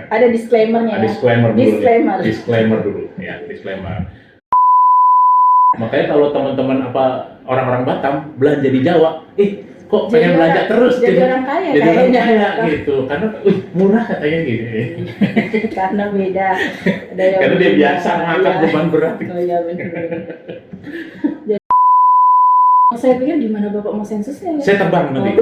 Ada disclaimer-nya ya. Disclaimer dulu ya, disclaimer. Makanya kalau teman-teman orang-orang Batam belanja di Jawa, kok pengen belanja terus jadi orang kaya gitu. Karena murah katanya gitu. Karena beda. Karena dia biasa ngangkat beban berat. Oh iya benar. Saya pikir gimana Bapak mau sensusnya ya? Saya terbang nanti.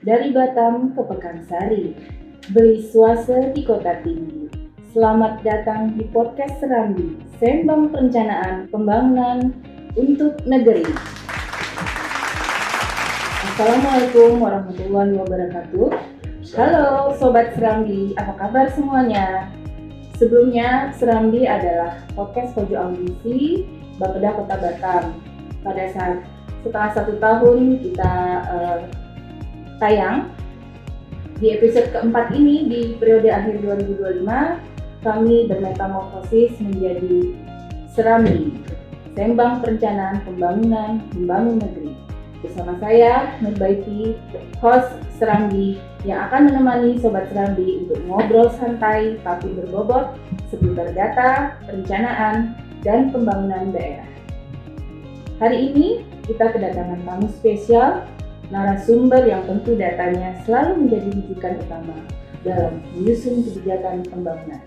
Dari Batam ke Pekansari, beli swasta di Kota Tinggi. Selamat datang di podcast Serambi, Sembang Perencanaan Pembangunan untuk Negeri. Assalamualaikum warahmatullahi wabarakatuh. Halo Sobat Serambi, apa kabar semuanya? Sebelumnya, Serambi adalah podcast pojok audisi Bapeda Kota Batam. Setelah 1 tahun kita tayang di episode keempat ini di periode akhir 2025, kami bermetamorfosis menjadi Serambi, Sembang Perencanaan Pembangunan Membangun Negeri. Bersama saya Nurbaiti, host Serambi yang akan menemani Sobat Serambi untuk ngobrol santai tapi berbobot seputar data, perencanaan, dan pembangunan daerah. Hari ini kita kedatangan tamu spesial, narasumber yang tentu datanya selalu menjadi rujukan utama dalam menyusun kebijakan pembangunan.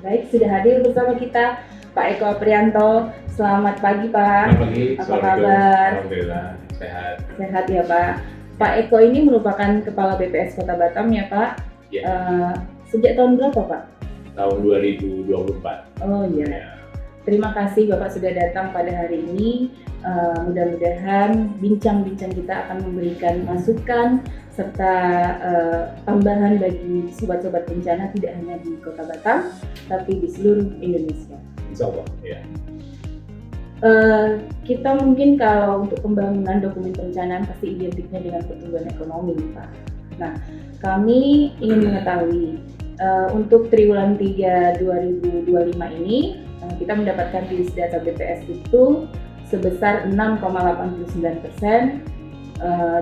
Baik, sudah hadir bersama kita Pak Eko Aprianto. Selamat pagi Pak. Selamat pagi. Apa kabar? Alhamdulillah, sehat. Sehat ya Pak. Pak Eko ini merupakan Kepala BPS Kota Batam ya Pak. Ya. Sejak tahun berapa Pak? Tahun 2024. Oh iya. Ya. Terima kasih Bapak sudah datang pada hari ini. Mudah-mudahan bincang-bincang kita akan memberikan masukan serta tambahan bagi sobat-sobat bencana tidak hanya di Kota Batam, tapi di seluruh Indonesia. Insya Allah, ya. Kita mungkin kalau untuk pembangunan dokumen perencanaan pasti identiknya dengan pertumbuhan ekonomi, Pak. Nah, kami ingin mengetahui untuk triwulan 3 2025 ini kita mendapatkan rilis data BPS itu sebesar 6,89%.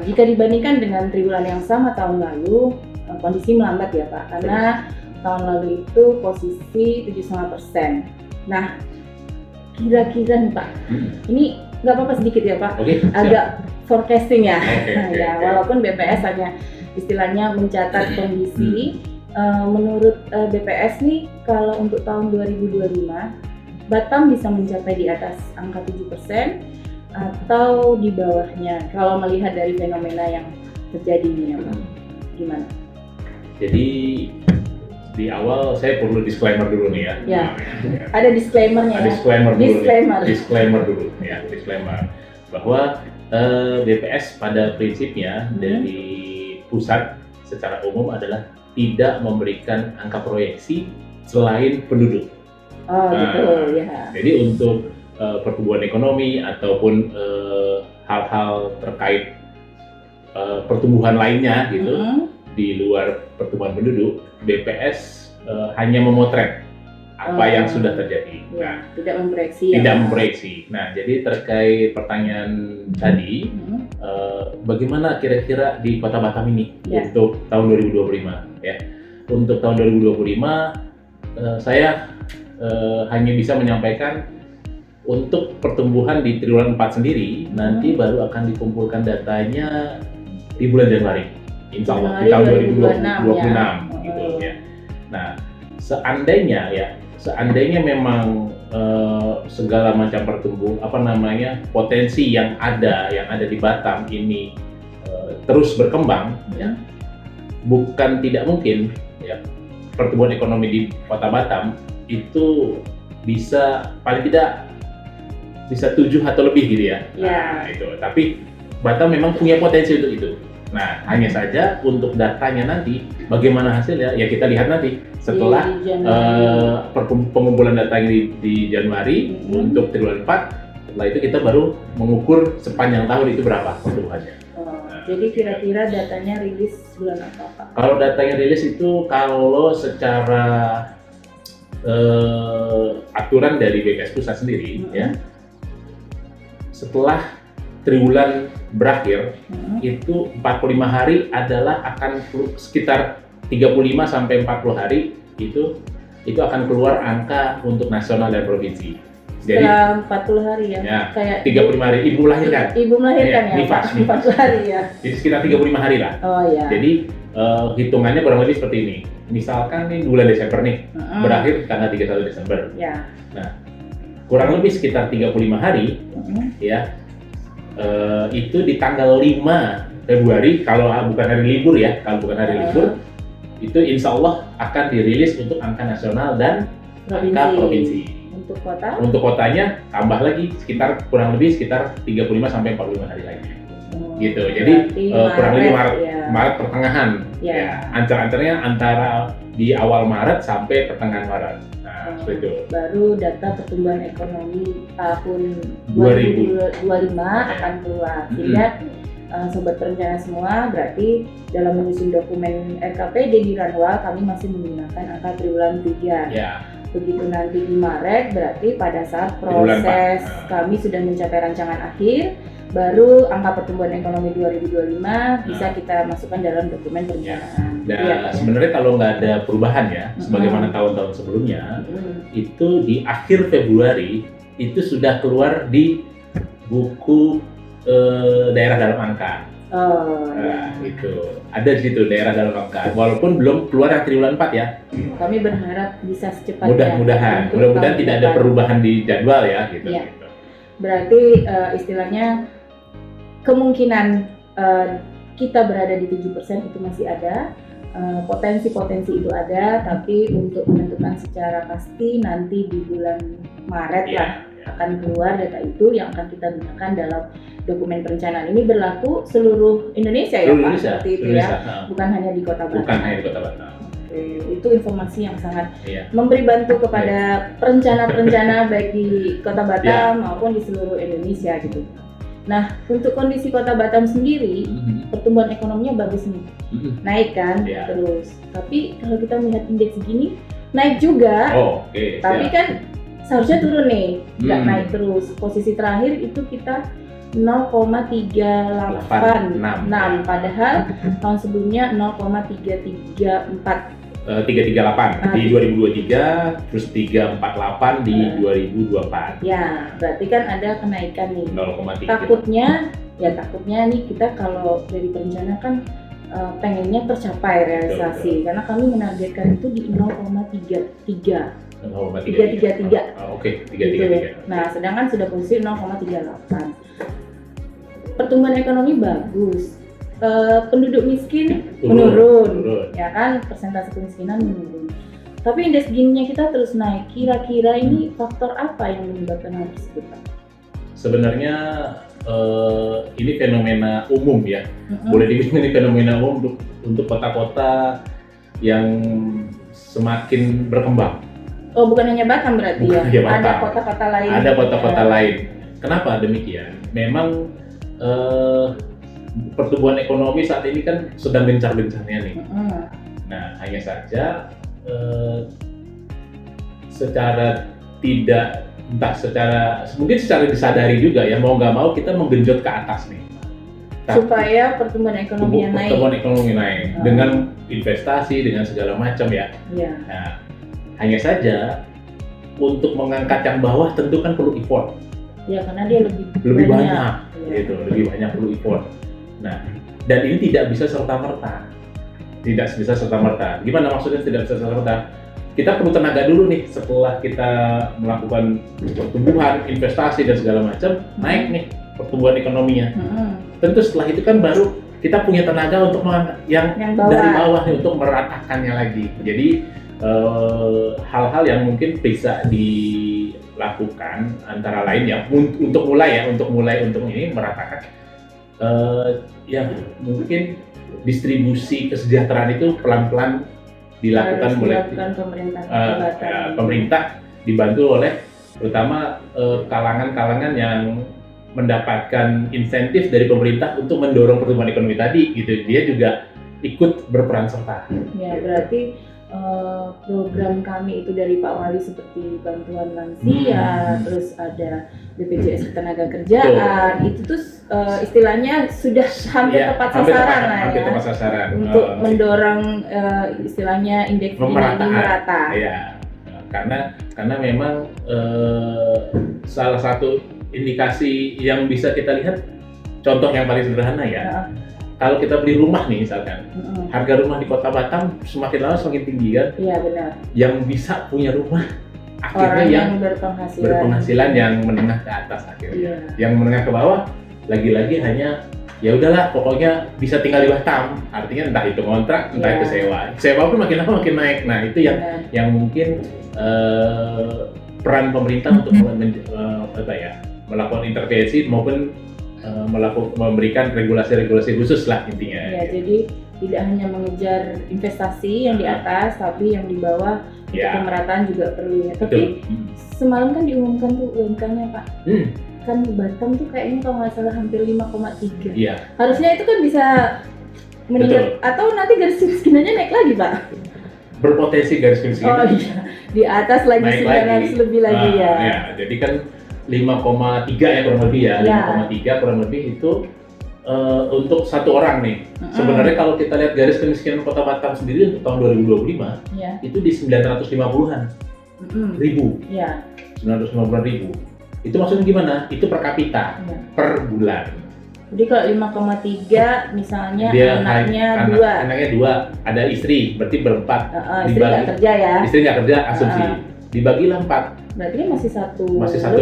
Jika dibandingkan dengan triwulan yang sama tahun lalu, kondisi melambat ya Pak, karena tahun lalu itu posisi 7,5%. Nah, kira-kira nih Pak, ini nggak apa-apa sedikit ya Pak, agak forecasting ya. Ya, walaupun BPS hanya istilahnya mencatat kondisi, menurut BPS nih kalau untuk tahun 2025 Batam bisa mencapai di atas angka 7% atau di bawahnya kalau melihat dari fenomena yang terjadi ini ya Pak. Gimana? Jadi di awal saya perlu disclaimer dulu nih ya. Ya. Ada disclaimer-nya ya. Disclaimer dulu ya, disclaimer bahwa BPS pada prinsipnya dari pusat secara umum adalah tidak memberikan angka proyeksi selain penduduk. Oh betul ya. Jadi untuk pertumbuhan ekonomi ataupun hal-hal terkait pertumbuhan lainnya gitu di luar pertumbuhan penduduk, BPS hanya memotret apa yang sudah terjadi. Ya, nah, tidak memproyeksi. Tidak memproyeksi. Nah, jadi terkait pertanyaan tadi, bagaimana kira-kira di Kota Batam ini untuk tahun 2025 ya? Untuk tahun 2025 saya hanya bisa menyampaikan untuk pertumbuhan di triwulan 4 sendiri nanti baru akan dikumpulkan datanya di bulan Januari, insya Allah di tahun 2026 gitu ya. Nah, seandainya memang segala macam potensi yang ada di Batam ini terus berkembang ya, bukan tidak mungkin ya pertumbuhan ekonomi di Kota Batam itu bisa paling tidak bisa 7 atau lebih gitu ya. Nah, itu. Tapi Batam memang punya potensi untuk itu. Nah, hanya saja untuk datanya nanti, bagaimana hasilnya, ya kita lihat nanti setelah pengumpulan datanya di Januari untuk triwulan 4, setelah itu kita baru mengukur sepanjang tahun itu berapa pertumbuhannya. Jadi kira-kira datanya rilis bulan apa, Pak? Kalau datanya rilis itu kalau secara aturan dari BPS Pusat sendiri, ya, setelah triwulan berakhir, itu 45 hari adalah akan sekitar 35 sampai 40 hari itu akan keluar angka untuk nasional dan provinsi. Jadi setelah 40 hari ya, kayak 35 hari ibu melahirkan. Ibu melahirkan ya, nifas. 40 hari ya. Jadi sekitar 35 hari lah. Oh ya. Jadi hitungannya kurang lebih seperti ini. Misalkan nih bulan Desember nih, berakhir tanggal 31 Desember. Ya. Nah, kurang lebih sekitar 35 hari, ya. Itu di tanggal 5 Februari, kalau bukan hari libur ya, libur, itu insya Allah akan dirilis untuk angka nasional dan angka provinsi. Untuk kota? Untuk kotanya tambah lagi kurang lebih sekitar 35 sampai 45 hari lagi. Gitu. Jadi kurang lebih Maret pertengahan. Ya. Ancar-ancarnya antara di awal Maret sampai pertengahan Maret. Nah, seperti itu. Baru data pertumbuhan ekonomi tahun 2025 akan keluar. Sehingga sobat perencana semua, berarti dalam menyusun dokumen RKPD di Ranwal kami masih menggunakan angka triwulan 3. Ya. Begitu nanti di Maret, berarti pada saat proses kami sudah mencapai rancangan akhir, baru angka pertumbuhan ekonomi 2025 bisa kita masukkan dalam dokumen perencanaan. Dan sebenarnya kalau nggak ada perubahan ya, sebagaimana tahun-tahun sebelumnya, itu di akhir Februari itu sudah keluar di buku daerah dalam angka. Itu ada di situ daerah dalam angka, walaupun belum keluar yang triwulan 4 ya. Kami berharap bisa secepatnya. Mudah-mudahan tidak ada perubahan di jadwal ya, gitu. Ya. Berarti istilahnya kemungkinan kita berada di 7% itu masih ada, potensi-potensi itu ada, tapi untuk menentukan secara pasti nanti di bulan Maret akan keluar data itu yang akan kita gunakan dalam dokumen perencanaan. Ini berlaku seluruh Indonesia ya Pak, seperti itu ya, bukan hanya di Kota Batam. Itu informasi yang sangat memberi bantu kepada perencana-perencana baik di Kota Batam maupun di seluruh Indonesia gitu. Nah, untuk kondisi Kota Batam sendiri, pertumbuhan ekonominya bagus nih, naik kan terus. Tapi kalau kita melihat indeks segini, naik juga, tapi kan seharusnya turun nih, nggak naik terus. Posisi terakhir itu kita 0,386, padahal tahun sebelumnya 0,338 di 2023, terus 348 di 2024. Ya, berarti kan ada kenaikan nih. 0,3. Takutnya nih kita kalau dari perencana kan pengennya tercapai realisasi, karena kami menargetkan itu di 0,33. 333. Oke, 333. Nah, sedangkan sudah posisi 0,38. Pertumbuhan ekonomi bagus. Penduduk miskin menurun, ya kan, persentase kemiskinan menurun. Tapi indeks Gini-nya kita terus naik. Kira-kira ini faktor apa yang menyebabkan hal tersebut, Pak? Sebenarnya ini fenomena umum ya. Boleh dibilang ini fenomena umum untuk kota-kota yang semakin berkembang. Oh, bukan hanya Batam berarti ya? Ada kota-kota lain. Ada kota-kota lain. Kenapa demikian? Memang pertumbuhan ekonomi saat ini kan sedang gencar-gencarnya nih. Nah, hanya saja secara tidak, mungkin secara disadari juga ya, mau nggak mau kita menggenjot ke atas nih. Supaya pertumbuhan ekonomi naik. Pertumbuhan ekonomi naik dengan investasi, dengan segala macam ya. Nah, hanya saja untuk mengangkat yang bawah tentu kan perlu effort. Ya, karena dia lebih banyak. Gitu, lebih banyak perlu effort. Nah, dan ini tidak bisa serta-merta. Gimana maksudnya tidak bisa serta-merta? Kita perlu tenaga dulu nih setelah kita melakukan pertumbuhan, investasi dan segala macam, naik nih pertumbuhan ekonominya. Tentu setelah itu kan baru kita punya tenaga untuk mengangkat yang dari bawah nih, untuk meratakannya lagi. Jadi hal-hal yang mungkin bisa dilakukan antara lain ya untuk mulai ini meratakan Ya mungkin distribusi kesejahteraan itu pelan-pelan dilakukan oleh pemerintah dibantu oleh terutama kalangan-kalangan yang mendapatkan insentif dari pemerintah untuk mendorong pertumbuhan ekonomi tadi gitu. Dia juga ikut berperan serta. Ya, berarti program kami itu dari Pak Wali seperti bantuan lansia, terus ada BPJS Ketenagakerjaan, itu tuh istilahnya sudah hampir tepat sasaran lah ya, tepat sasaran untuk mendorong istilahnya indeks ini merata. Ya, karena memang salah satu indikasi yang bisa kita lihat, contoh yang paling sederhana ya. Kalau kita beli rumah nih misalkan, harga rumah di Kota Batam semakin lama semakin tinggi kan? Iya benar. Yang bisa punya rumah akhirnya orang yang berpenghasilan yang menengah ke atas akhirnya. Iya. Yang menengah ke bawah lagi-lagi hanya ya udahlah pokoknya bisa tinggal di Batam. Artinya entah itu kontrak, entah itu sewa. Sewa pun makin lama makin naik. Nah itu yang mungkin peran pemerintah untuk melakukan intervensi maupun memberikan regulasi-regulasi khusus lah intinya. Ya, jadi tidak hanya mengejar investasi yang di atas, tapi yang di bawah untuk pemerataan juga perlu ya. Tapi semalam kan diumumkan tuh UMK-nya Pak. Kan Batam tuh kayaknya kalau nggak salah hampir 5,3. Iya. Harusnya itu kan bisa meningkat atau nanti garis kemiskinannya naik lagi Pak. Berpotensi garis kemiskinan. Oh iya, di atas lagi 900 lebih lagi ya. Ya. Jadi kan 5,3 ya kurang lebih ya, 5,3 kurang lebih itu untuk satu orang nih. Sebenarnya kalau kita lihat garis kemiskinan Kota Batam sendiri untuk tahun 2025 itu di 950-an ribu. 950-an ribu. Itu maksudnya gimana? Itu per kapita per bulan. Jadi kalau 5,3 misalnya anaknya 2, ada istri, berarti berempat. Istri nggak kerja ya? Istri nggak kerja, asumsi. Dibagilah 4. Berarti masih satu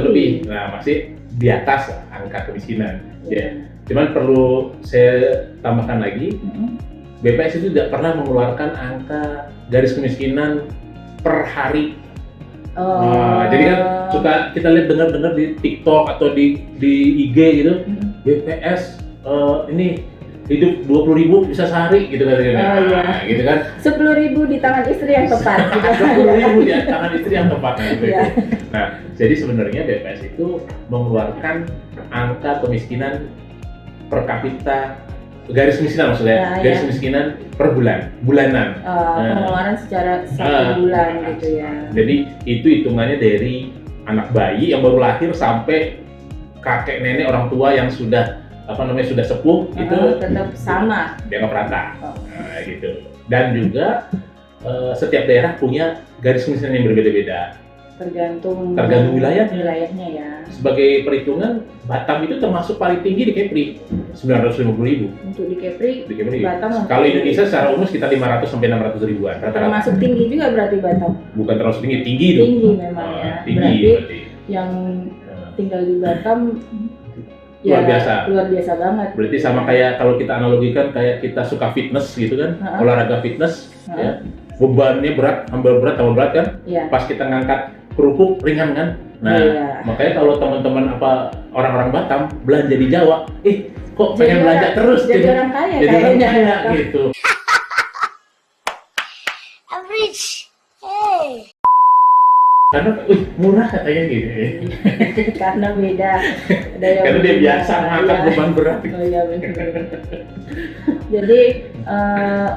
lebih. Nah, masih di atas angka kemiskinan. Ya. Cuman perlu saya tambahkan lagi, BPS itu tidak pernah mengeluarkan angka garis kemiskinan per hari. Jadi kan suka kita lihat dengar di TikTok atau di IG gitu, BPS ini hidup 20.000 bisa sehari gitu katanya. Gitu kan. 10.000 di tangan istri yang tepat. 10.000 di tangan istri yang tepat gitu. Nah, jadi sebenarnya BPS itu mengeluarkan angka kemiskinan per kapita, garis kemiskinan maksudnya, garis kemiskinan per bulanan. Pengeluaran secara satu bulan gitu ya. Jadi itu hitungannya dari anak bayi yang baru lahir sampai kakek nenek orang tua yang sudah sudah sepuh itu tetap sama. Dianggap rata. Gitu. Dan juga setiap daerah punya garis kemiskinan yang berbeda-beda. Tergantung wilayahnya ya. Sebagai perhitungan, Batam itu termasuk paling tinggi di Kepri, 950.000. Untuk di Kepri Batam. Kalau Indonesia secara umum sekitar 500 sampai 600 ribuan. Termasuk tinggi juga berarti Batam. Bukan termasuk tinggi itu. Tinggi memang ya. Berarti yang tinggal di Batam luar biasa banget. Berarti sama kayak kalau kita analogikan kayak kita suka fitness gitu kan, olahraga fitness, ya, bebannya tambah berat kan, pas kita ngangkat kerupuk ringan kan. Nah, makanya kalau teman-teman orang-orang Batam belanja di Jawa, kok pengen belanja terus jadi orang kaya kayaknya gitu. I'm rich. Hey. Karena murah katanya gitu. Karena beda. Karena dia biasa ngangkat beban berat. Oh iya benar. Jadi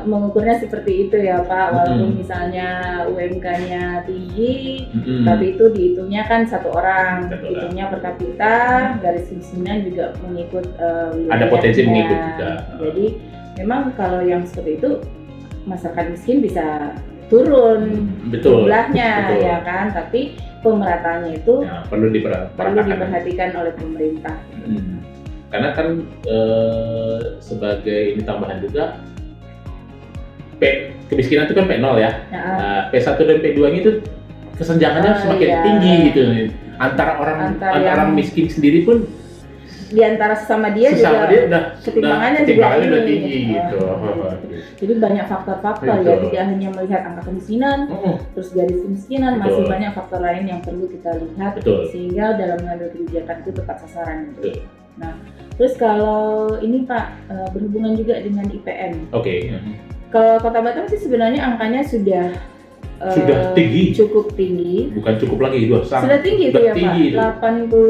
mengukurnya seperti itu ya Pak, walaupun misalnya UMK-nya tinggi, tapi itu dihitungnya kan satu orang, hitungnya per kapita, garis kemiskinan juga mengikut ada potensi mengikut juga. Jadi memang kalau yang seperti itu masyarakat miskin bisa turun jumlahnya ya kan, tapi pemerataannya itu perlu diperhatikan oleh pemerintah. Karena kan sebagai ini tambahan juga kemiskinan itu kan P0 ya. P1 dan P2 itu kesenjangannya semakin tinggi gitu. Antara orang miskin sendiri pun di antara sesama dia udah ketimpangannya udah tinggi gitu. Jadi banyak faktor-faktor ya, tidak hanya melihat angka kemiskinan, terus garis kemiskinan, masih banyak faktor lain yang perlu kita lihat sehingga dalam mengambil kebijakan itu tepat sasaran gitu. Nah, Terus kalau ini Pak, berhubungan juga dengan IPM. Oke. Kalau Kota Batam sih sebenarnya angkanya sudah Tinggi. cukup tinggi. Bukan cukup lagi, Sudah tinggi itu Sudah ya tinggi itu. Pak, 83 itu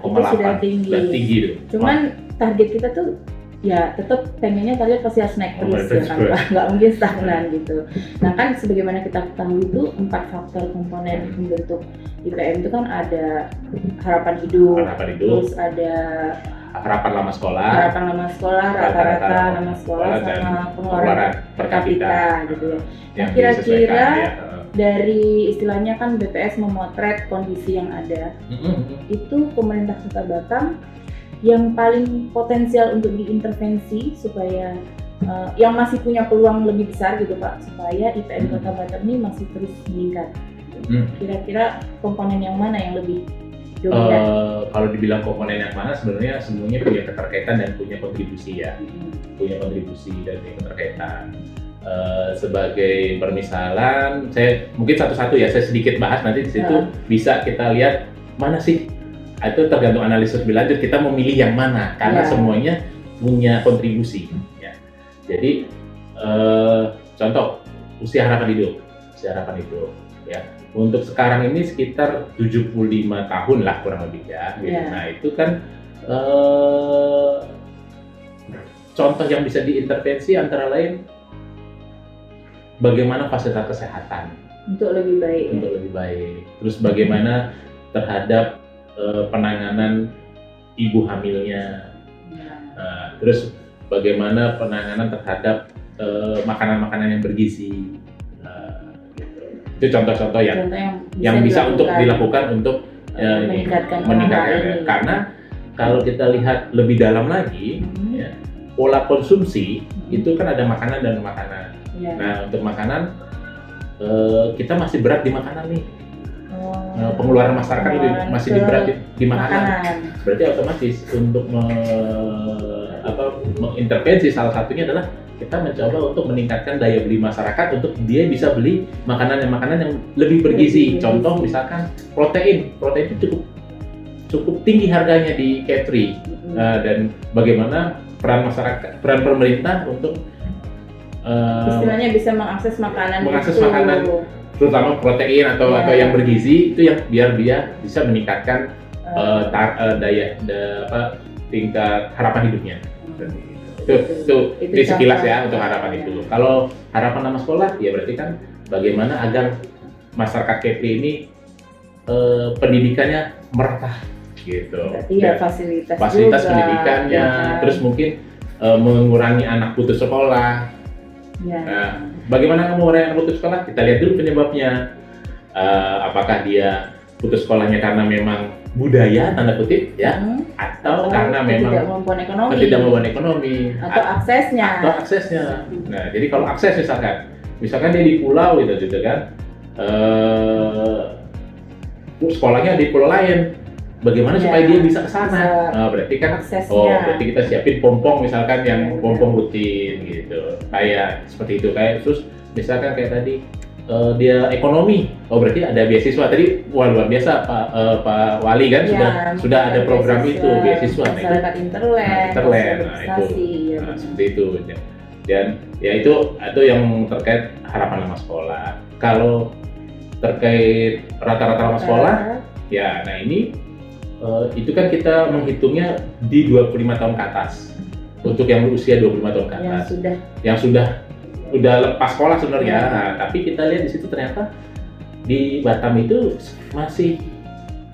83,8. sudah tinggi. Sudah tinggi itu. Cuman target kita tuh ya tetap pengennya target pasti harus naik terus ya kan Pak, nggak mungkin stagnan gitu. Nah kan sebagaimana kita ketahui itu 4 faktor komponen membentuk IPM itu kan ada harapan hidup, terus ada harapan lama sekolah, rata-rata nama sekolah sama pengeluaran per kapita gitu ya. Nah, kira-kira dari istilahnya kan BPS memotret kondisi yang ada, itu pemerintah Kota Batam yang paling potensial untuk diintervensi supaya yang masih punya peluang lebih besar gitu Pak, supaya IPM Kota Batam ini masih terus meningkat. Kira-kira komponen yang mana yang lebih dominan? Kalau dibilang komponen yang mana, sebenarnya semuanya punya keterkaitan dan punya kontribusi ya, punya kontribusi dan keterkaitan. Sebagai permisalan, saya mungkin satu-satu ya, saya sedikit bahas nanti di situ bisa kita lihat mana sih, itu tergantung analisis lebih lanjut kita memilih yang mana karena semuanya punya kontribusi ya. Jadi contoh usia harapan hidup ya, untuk sekarang ini sekitar 75 tahun lah kurang lebih ya gitu. Nah itu kan contoh yang bisa diintervensi antara lain bagaimana fasilitas kesehatan untuk lebih baik, terus bagaimana terhadap penanganan ibu hamilnya, terus bagaimana penanganan terhadap makanan-makanan yang bergizi, gitu. Itu contoh-contoh yang bisa untuk dilakukan untuk meningkatkan. Karena kalau kita lihat lebih dalam lagi, ya, pola konsumsi itu kan ada makanan dan makanan. Nah untuk makanan kita masih berat di makanan nih. Pengeluaran masyarakat masih berat di makanan. Berarti otomatis untuk mengintervensi salah satunya adalah kita mencoba untuk meningkatkan daya beli masyarakat untuk dia bisa beli makanan yang lebih bergizi. Contoh misalkan protein itu cukup tinggi harganya di Kepri, dan bagaimana peran pemerintah untuk istilahnya bisa mengakses makanan terutama protein atau yang bergizi itu yang biar dia bisa meningkatkan tingkat harapan hidupnya. Itu sekilas ya untuk harapan itu. Kalau harapan nama sekolah ya berarti kan bagaimana agar masyarakat Kepri ini pendidikannya merata gitu. Berarti ya fasilitas juga, pendidikannya, terus mungkin mengurangi anak putus sekolah. Nah, bagaimana mengurangi anak putus sekolah? Kita lihat dulu penyebabnya. Apakah dia putus sekolahnya karena memang budaya tanda kutip ya, atau karena memang tidak mampu ekonomi, atau aksesnya. Nah, jadi kalau akses misalkan dia di pulau gitu kan, sekolahnya di pulau lain. Bagaimana supaya dia bisa ke sana? Berarti kan berarti kita siapin pompong misalkan yang pompong rutin gitu. Kayak seperti itu, terus misalkan kayak tadi dia ekonomi. Berarti ada beasiswa. Tadi luar biasa Pak Wali kan sudah ada program beasiswa masyarakat interland. Nah, itu. Seperti itu. Dan ya itu yang terkait harapan lama sekolah. Kalau terkait rata-rata lama sekolah, ya nah ini itu kan kita menghitungnya di 25 tahun ke atas. Untuk yang berusia 25 tahun ke atas. Yang sudah lepas sekolah sebenarnya. Nah, tapi kita lihat di situ ternyata di Batam itu masih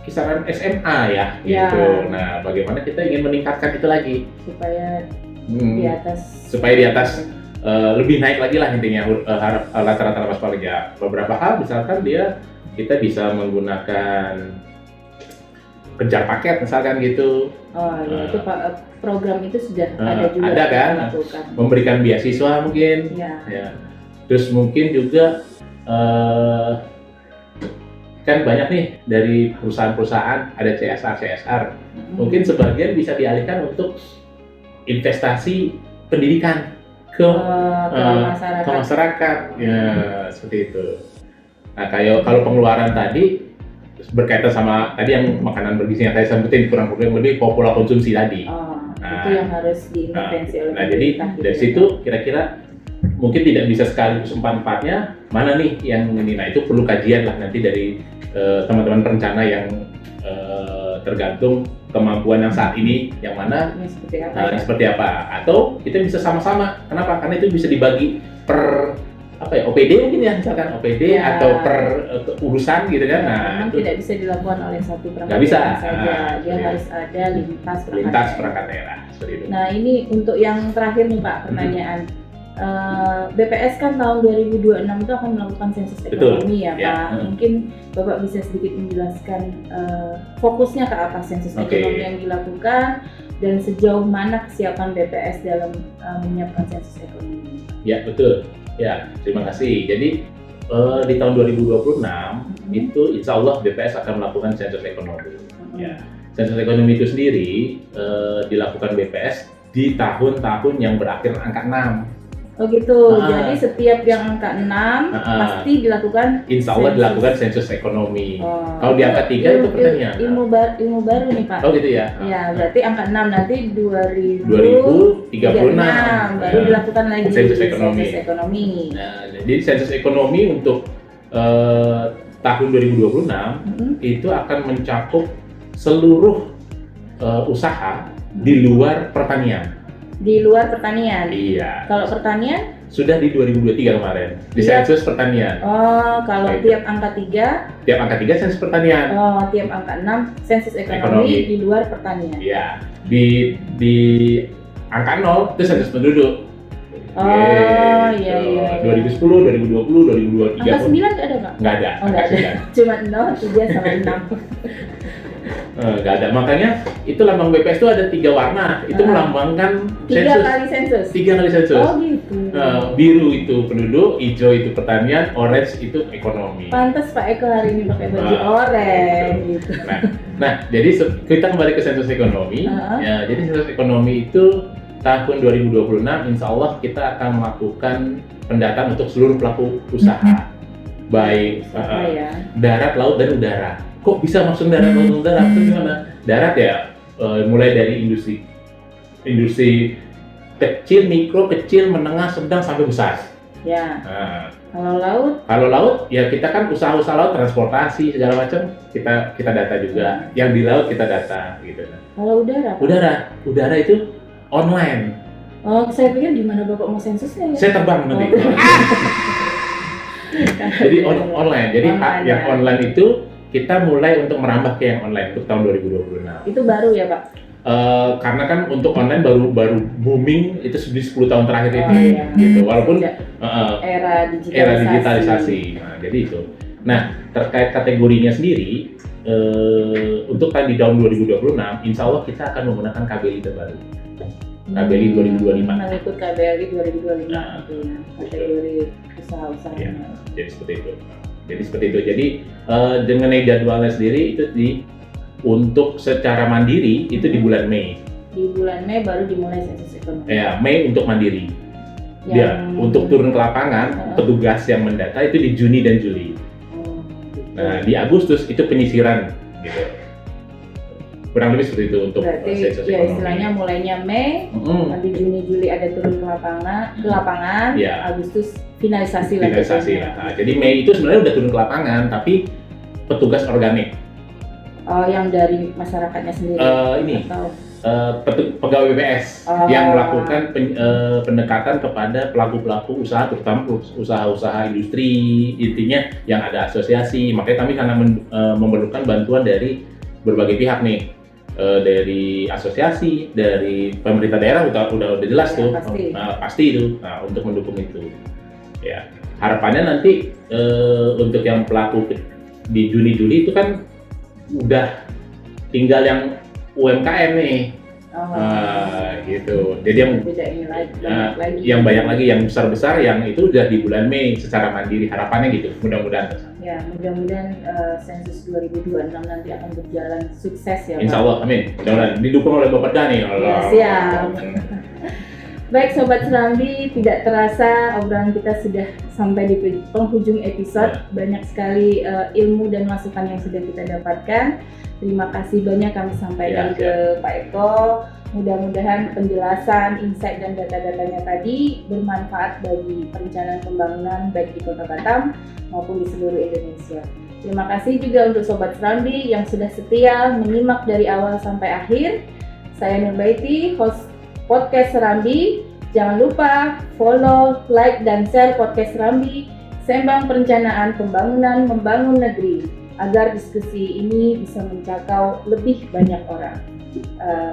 kisaran SMA ya gitu. Nah, bagaimana kita ingin meningkatkan itu lagi supaya di atas lebih naik lagi lah intinya rata-rata lepas sekolah ya. Beberapa hal misalkan kita bisa menggunakan kejar paket misalkan gitu. Itu program itu sudah ada juga. Ada kan? Memberikan beasiswa mungkin. Ya. Terus mungkin juga kan banyak nih dari perusahaan-perusahaan ada CSR. Mungkin sebagian bisa dialihkan untuk investasi pendidikan ke masyarakat. Ya, seperti itu. Nah, kalau pengeluaran tadi berkaitan sama tadi yang makanan bergizi yang saya sebutin kurang lebih pola konsumsi tadi. Itu yang harus diintervensi oleh Nah, jadi dari situ kira-kira mungkin tidak bisa sekaligus empat-empatnya, mana nih yang ini. Nah, itu perlu kajian lah nanti dari teman-teman perencana yang tergantung kemampuan yang saat ini yang mana seperti apa. Atau kita bisa sama-sama. Kenapa? Karena itu bisa dibagi per OPD mungkin ya, misalkan OPD atau per urusan gitu kan. Nah, memang tidak bisa dilakukan oleh satu perangkat nggak bisa saja. Dia harus ada lintas perangkat daerah seperti itu. Nah, ini untuk yang terakhir nih Pak, pertanyaan. BPS kan tahun 2026 itu akan melakukan sensus ekonomi ya Pak. Mungkin Bapak bisa sedikit menjelaskan fokusnya ke apa sensus ekonomi yang dilakukan dan sejauh mana kesiapan BPS dalam menyiapkan sensus ekonomi. Ya, betul. Ya, terima kasih. Jadi di tahun 2026 itu insya Allah BPS akan melakukan sensus ekonomi. Ya, sensus ekonomi itu sendiri dilakukan BPS di tahun-tahun yang berakhir angka 6. Oh gitu, jadi setiap yang angka 6 pasti dilakukan insya Allah dilakukan sensus ekonomi. Kalau di angka 3 itu pertanyaan. Ilmu baru nih Pak. Oh gitu ya? Ya, berarti angka 6 nanti 2036 baru dilakukan lagi sensus ekonomi. Nah, jadi sensus ekonomi untuk tahun 2026 itu akan mencakup seluruh usaha di luar pertanian. Di luar pertanian? Iya. Kalau pertanian? Sudah di 2023 kemarin, di sensus pertanian. Oh, kalau tiap angka 3? Tiap angka 3 sensus pertanian. Oh, tiap angka 6 sensus ekonomi di luar pertanian. Iya. Di angka 0 itu sensus penduduk. Oh, iya. 2010, 2020, 2023. Angka 9 nggak ada Pak? Nggak ada. Oh, nggak ada. Cuma 0, 3, sama 6. Nggak ada, makanya itu lambang BPS itu ada 3 warna, itu melambangkan 3 kali sensus. 3 kali sensus. Oh gitu. Biru itu penduduk, hijau itu pertanian, orange itu ekonomi. Pantas Pak Eko hari ini pakai baju orange gitu. Nah, jadi kita kembali ke sensus ekonomi. Ya, jadi sensus ekonomi itu tahun 2026 insya Allah kita akan melakukan pendataan untuk seluruh pelaku usaha, baik darat, laut, dan udara. Kok bisa masuk darat, laut, dan udara? Itu gimana? Darat ya, mulai dari industri kecil, mikro, kecil, menengah, sedang, sampai besar. Ya. Kalau laut? Ya kita kan usaha-usaha laut, transportasi segala macam kita data juga. Yang di laut kita data gitu. Kalau udara? Udara itu online. Oh, saya pikir gimana Bapak mau sensusnya ya? Saya terbang nanti. Jadi online. Jadi yang online itu kita mulai untuk merambah ke yang online untuk tahun 2026. Itu baru ya Pak? Karena kan untuk online baru booming itu di 10 tahun terakhir ini, gitu. Walaupun era digitalisasi. Nah, jadi itu. Nah, terkait kategorinya sendiri, untuk di tahun 2026, insya Allah kita akan menggunakan KBLI terbaru. KBLI 2025. Mengikut KBLI 2025 kategori usaha-usaha. Ya, jadi seperti itu. Jadi mengenai jadwalnya sendiri itu untuk secara mandiri itu di bulan Mei. Di bulan Mei baru dimulai sensus ekonomi. Ya, Mei untuk mandiri. Untuk turun ke lapangan, petugas yang mendata itu di Juni dan Juli. Nah, di Agustus itu penyisiran, gitu. Kurang lebih seperti itu untuk sensus ekonomi. Ya, istilahnya mulainya Mei, nanti Juni Juli ada turun ke lapangan, Agustus finalisasi lah. Nah, jadi Mei itu sebenarnya udah turun ke lapangan, tapi petugas organik. Yang dari masyarakatnya sendiri. Pegawai BPS yang melakukan pendekatan kepada pelaku-pelaku usaha, terutama usaha-usaha industri, intinya yang ada asosiasi. Makanya kami karena memerlukan bantuan dari berbagai pihak nih, dari asosiasi, dari pemerintah daerah udah jelas tuh, pasti itu, untuk mendukung itu. Ya, harapannya nanti untuk yang pelaku di Juni-Juli itu kan udah tinggal yang UMKM nih, gitu. Jadi yang banyak lagi yang besar-besar yang itu udah di bulan Mei secara mandiri, harapannya gitu. Mudah-mudahan. Ya, mudah-mudahan sensus 2026 nanti akan berjalan sukses ya Pak. Insya Allah, amin. Mudah-mudahan didukung oleh Bapak Dhani. Ya, siap. Baik Sobat Serambi, tidak terasa obrolan kita sudah sampai di penghujung episode. Banyak sekali ilmu dan masukan yang sudah kita dapatkan. Terima kasih banyak kami sampaikan ke Pak Eko. Mudah-mudahan penjelasan, insight dan data-datanya tadi bermanfaat bagi perencanaan pembangunan baik di Kota Batam maupun di seluruh Indonesia. Terima kasih juga untuk Sobat Serambi yang sudah setia menyimak dari awal sampai akhir. Saya Nurbaiti, host Podcast Serambi. Jangan lupa follow, like, dan share Podcast Serambi, Sembang Perencanaan Pembangunan Membangun Negeri, agar diskusi ini bisa menjangkau lebih banyak orang.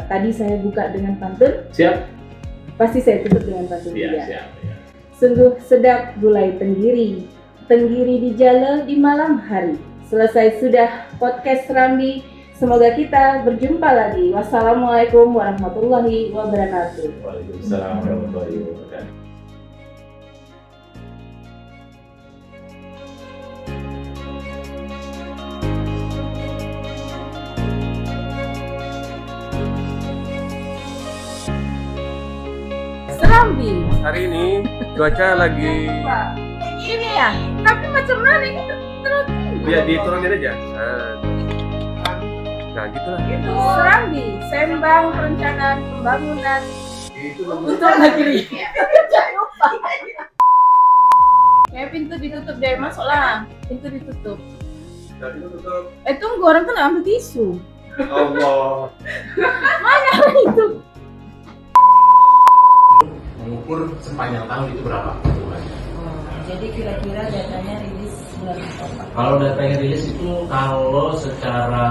Tadi saya buka dengan pantun. Siap? Pasti saya tutup dengan pantun juga. Siap. Sungguh sedap gulai tenggiri, tenggiri dijala di malam hari. Selesai sudah Podcast Serambi. Semoga kita berjumpa lagi. Wassalamualaikum warahmatullahi wabarakatuh. Waalaikumsalam warahmatullahi wabarakatuh. Serambi. Hari ini cuaca lagi Ini ya, tapi macam mana ini? ya diturunin aja. Nah gitulah. Serambi, Sembang Perencanaan Pembangunan Itu untuk negeri. Jangan lupa. Kayak pintu ditutup deh, masuklah. Pintu ditutup. Tadi tutup. Tunggu, orang kan ambil tisu. Allah. Mana itu? Mengukur sepanjang tahun itu berapa? Jadi kira-kira datanya rilis bulan Oktober. Kalau datanya rilis itu kalau secara